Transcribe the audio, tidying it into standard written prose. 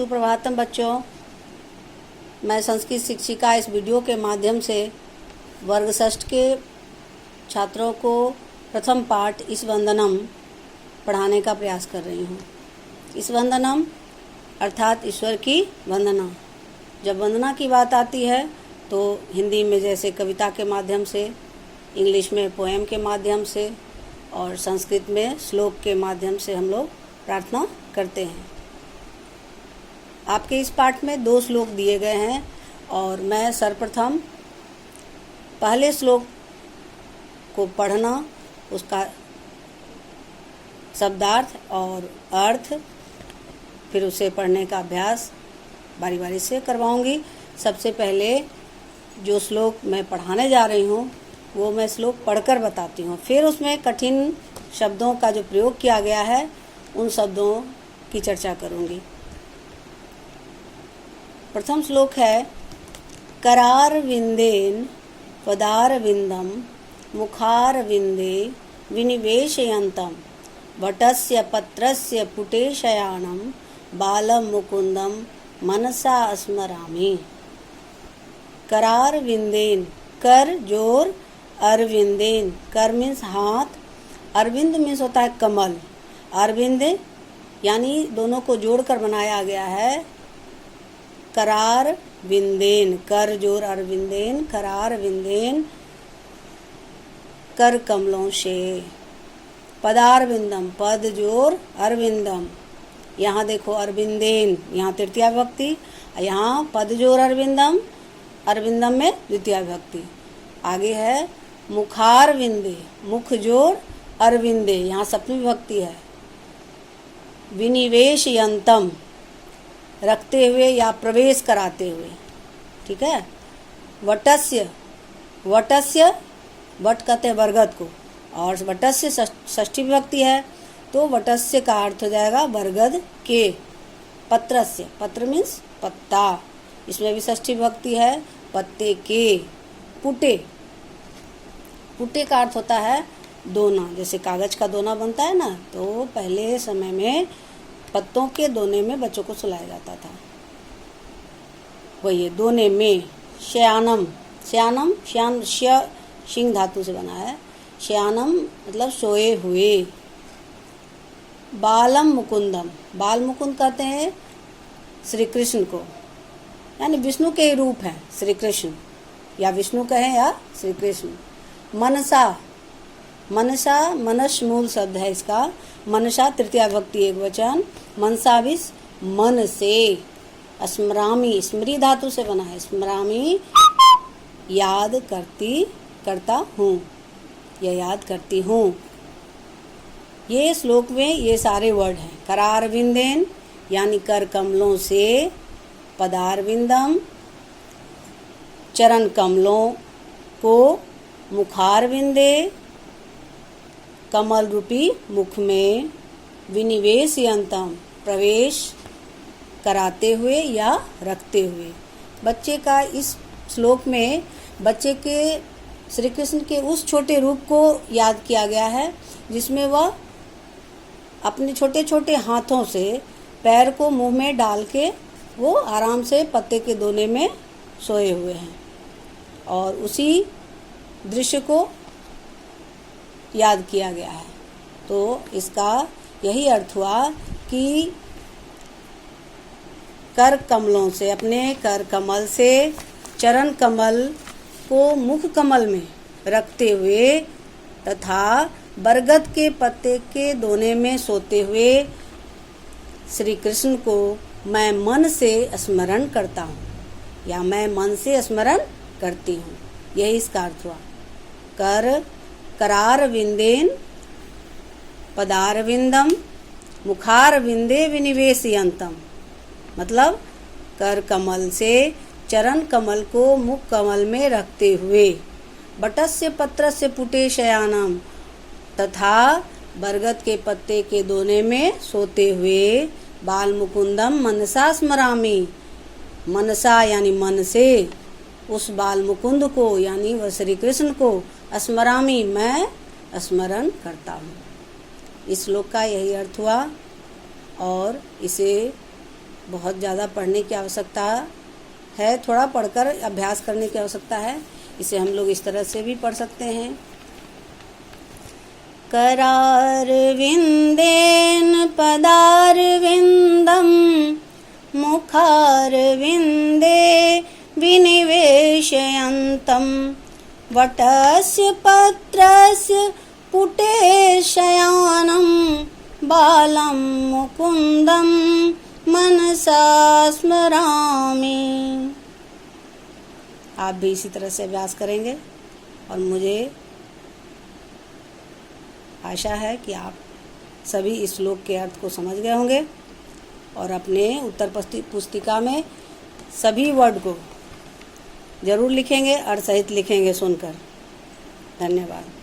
सुप्रभातम बच्चों। मैं संस्कृत शिक्षिका इस वीडियो के माध्यम से वर्ग षष्ठ के छात्रों को प्रथम पाठ इस वंदनम पढ़ाने का प्रयास कर रही हूँ। इस वंदनम अर्थात ईश्वर की वंदना। जब वंदना की बात आती है तो हिंदी में जैसे कविता के माध्यम से, इंग्लिश में पोएम के माध्यम से और संस्कृत में श्लोक के माध्यम से हम लोग प्रार्थना करते हैं। आपके इस पाठ में 2 श्लोक दिए गए हैं और मैं सर्वप्रथम पहले श्लोक को पढ़ना, उसका शब्दार्थ और अर्थ, फिर उसे पढ़ने का अभ्यास बारी बारी से करवाऊंगी। सबसे पहले जो श्लोक मैं पढ़ाने जा रही हूँ वो मैं श्लोक पढ़कर बताती हूँ, फिर उसमें कठिन शब्दों का जो प्रयोग किया गया है उन शब्दों की चर्चा करूँगी। प्रथम श्लोक है करार विंदेन पदार विंदम मुखार विंदे विनिवेशयंतम वटस्य पत्रस्य पुटे शयानम बालम मुकुंदम मनसा स्मरामि। करार विंदेन, कर जोर, अरविंदेन, कर मीन्स हाथ, अरविंद मीन्स होता है कमल, अरविंद यानी दोनों को जोड़कर बनाया गया है। करार विंदेन, कर जोर अरविंदेन, करार विंदेन, कर कमलों से। पदार विंदम, पद जोर अरविंदम, यहाँ देखो अरविंदेन, यहाँ तृतीया विभक्ति, यहाँ पद जोर अरविंदम, अरविंदम में द्वितीया विभक्ति। आगे है मुखार विंदे, मुख जोर अरविंदे, यहाँ सप्तमी विभक्ति है। विनिवेश यंतम, रखते हुए या प्रवेश कराते हुए, ठीक है। वटस्य, वटस्य, वट कहते हैं बरगद को, और वटस्य षष्ठी विभक्ति है तो वटस्य का अर्थ हो जाएगा बरगद के। पत्रस्य, पत्र मीन्स पत्ता, इसमें भी षष्ठी विभक्ति है, पत्ते के। पुटे, पुटे का अर्थ होता है दोना, जैसे कागज का दोना बनता है ना, तो पहले समय में पत्तों के दोने में बच्चों को सुलाया जाता था, वही दोने में। शयानम, शयानम, श्यान श्य शिंग धातु से बना है, शयानम मतलब सोए हुए। बालम मुकुंदम, बाल मुकुंद कहते हैं श्री कृष्ण को, यानी विष्णु के रूप हैं श्री कृष्ण, या विष्णु कहें या श्री कृष्ण। मनसा, मनसा मनस मूल शब्द है इसका, मनसा तृतीया विभक्ति एक वचन, मनसा विस मन से। स्मरामी, स्मृति धातु से बना है, स्मरामी याद करती, करता हूँ या याद करती हूँ। ये श्लोक में ये सारे वर्ड हैं। करार विंदेन यानी कर कमलों से, पदार विंदम चरण कमलों को, मुखार विंदे कमल रूपी मुख में, विनिवेश यंतम प्रवेश कराते हुए या रखते हुए। बच्चे का इस श्लोक में बच्चे के श्री कृष्ण के उस छोटे रूप को याद किया गया है जिसमें वह अपने छोटे छोटे हाथों से पैर को मुंह में डाल के वो आराम से पत्ते के दोने में सोए हुए हैं, और उसी दृश्य को याद किया गया है। तो इसका यही अर्थ हुआ कि कर कमलों से, अपने कर कमल से चरण कमल को मुख कमल में रखते हुए तथा बरगद के पत्ते के दोने में सोते हुए श्री कृष्ण को मैं मन से स्मरण करता हूँ, या मैं मन से स्मरण करती हूँ। यही इसका अर्थ हुआ। कर, करार विंदेन पदार विंदम मुखार विंदे विनिवेशयंतम, मतलब कर कमल से चरण कमल को मुख कमल में रखते हुए, बटस्य पत्रस्य पुटे शयानम तथा बरगद के पत्ते के दोने में सोते हुए, बाल मुकुंदम मनसा स्मरामि, मनसा यानी मन से उस बाल मुकुंद को यानी वह श्री कृष्ण को, स्मरामि मैं स्मरण करता हूँ। इस श्लोक का यही अर्थ हुआ और इसे बहुत ज़्यादा पढ़ने की आवश्यकता है, थोड़ा पढ़कर अभ्यास करने की आवश्यकता है। इसे हम लोग इस तरह से भी पढ़ सकते हैं। करारविन्देन पदारविन्दं मुखारविन्दे विनिवेशयन्तं वटस्य पत्रस्य पुटे शयानं बालं मुकुन्दं मनसा स्मरामि। आप भी इसी तरह से अभ्यास करेंगे और मुझे आशा है कि आप सभी इस श्लोक के अर्थ को समझ गए होंगे और अपने उत्तर पुस्तिका में सभी वर्ड को जरूर लिखेंगे, अर्थ सहित लिखेंगे सुनकर। धन्यवाद।